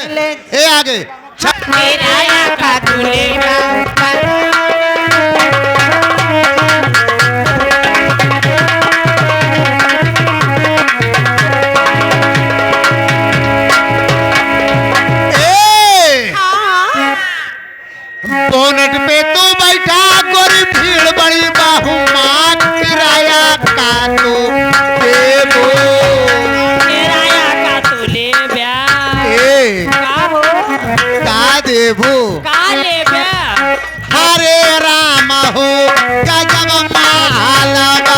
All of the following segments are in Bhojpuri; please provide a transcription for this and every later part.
ए आगे किराया का तू लेगा बोनट पे तू बैठा गोरी भीड़ बड़ी बाहू माँ किराया का तू देबो किराया का तू ले ब्या का हो का देबो का ले ब्या हरे राम हो गजब मालवा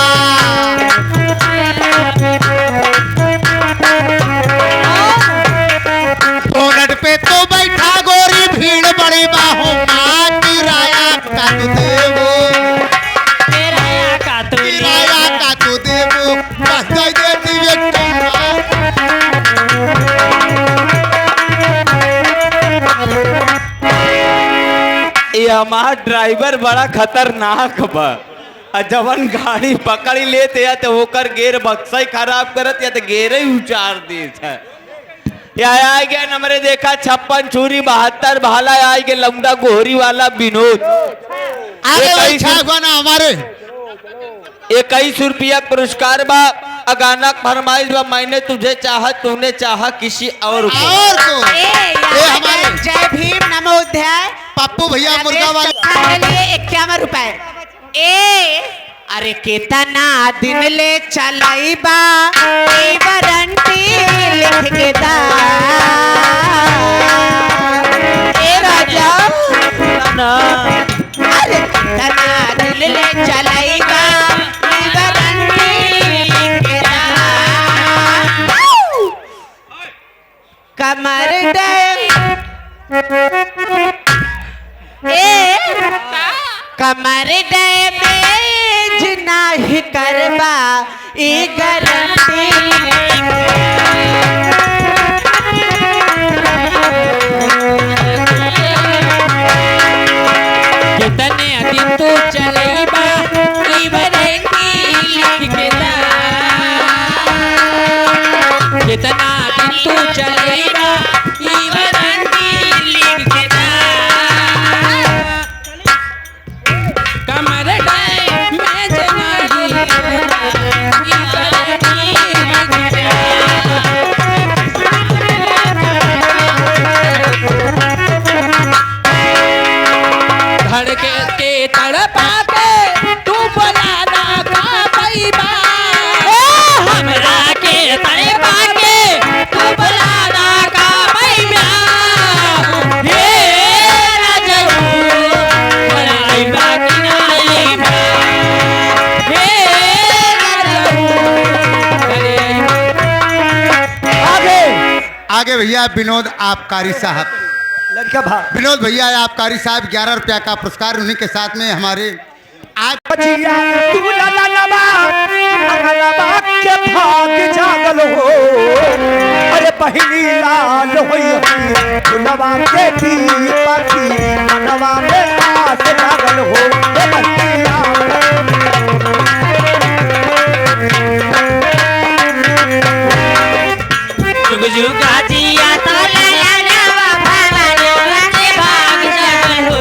बोनट पे तू बैठा गोरी भीड़ बड़ी बाहू माँ किराया का तू देबो किराया का तू ले किराया का तू देबो बस दे देती व्यक्ति ये हमार ड्राइवर बड़ा खतरनाक बा जवन गाड़ी पकड़ी लेते या तो ओकर गेर बक्सा खराब करत या तो गेरे ही उचार देत है या आ गया नंबरे देखा 56 छुरी 72 भाला आ गया लंगड़ा गोहरी वाला विनोद आगे वही छागवाना हमारे 21 रुपया पुरस्कार बा अगाना फरमाइश बा मैंने तुझे चाहा तूने चाहा किसी और को ये हमारे जय भीम नमोध्याय पप्पू भैया मुर्गा वाले 51 रुपए ए अरे केतना दिन ले चलाइबा ई वारंटी लिख के दा ए राजा ना अरे केतना दिन ले चलाइबा ई वारंटी लिख के दा कमर दे कमर डैमेज नाही करबा ई गारंटी कितने दिन तू चलेबा ई वारंटी लिख के दा कितना दिन तू चलेबा ई वारंटी लिख के दा कमर डैमेज नाही ई वारंटी लिख के दा धड़के के तड़पाते तू बोलाना का पैबा हमरा के तड़पा के तू बोलाना का पैबा हे राजू बोलाइबा कि नाइबा हे राजू आगे आगे भैया विनोद आबकारी साहब लड़का भा विनोद भैया आबकारी साहब 11 रुपया का पुरस्कार उन्हीं के साथ में हमारे आज बचिया तू ललबा के भाग जागल हो अरे पहली लाल होई फुलवा के पति मनवा में आस लागल हो ए बचिया जुग जुगा जिया तो ललवा भगवान के भाग जागल हो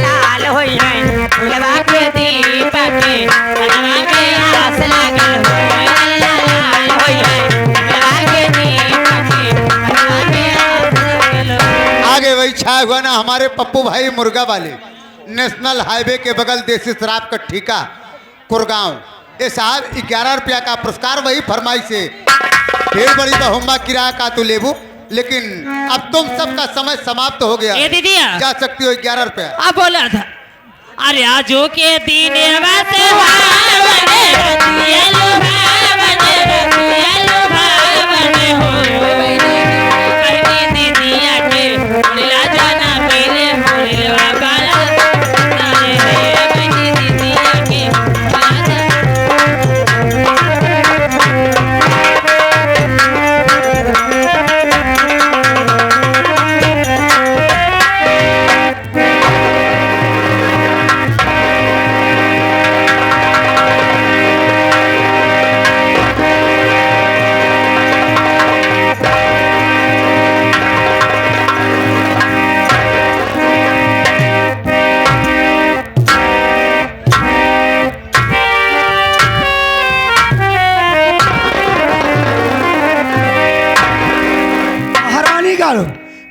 लाल होई है फुलवा के दीपक के मनवा के आस लागल हो लाल होई है फुलवा के दीपक के मनवा के आस लागल हो आगे वही छाया हुआ ना हमारे पप्पू भाई मुर्गा वाले नेशनल हाईवे के बगल देसी शराब का ठेका कुरगांव ये साहब 11 रुपया का पुरस्कार वही फरमाई से फिर बड़ी बहुमा किराया का तू लेबू लेकिन अब तुम सबका समय समाप्त हो गया ए दीदिया जा सकती हो 11 रुपया अब बोला था अरे आजो के दिन वाते भावने रतियलो भावने हो करनी दीदिया के लीला जाना मेरे मोरवा बाला नारे रे बनी दीदिया के राजा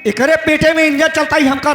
एकरे पेटे में इंजन चलता ही हमका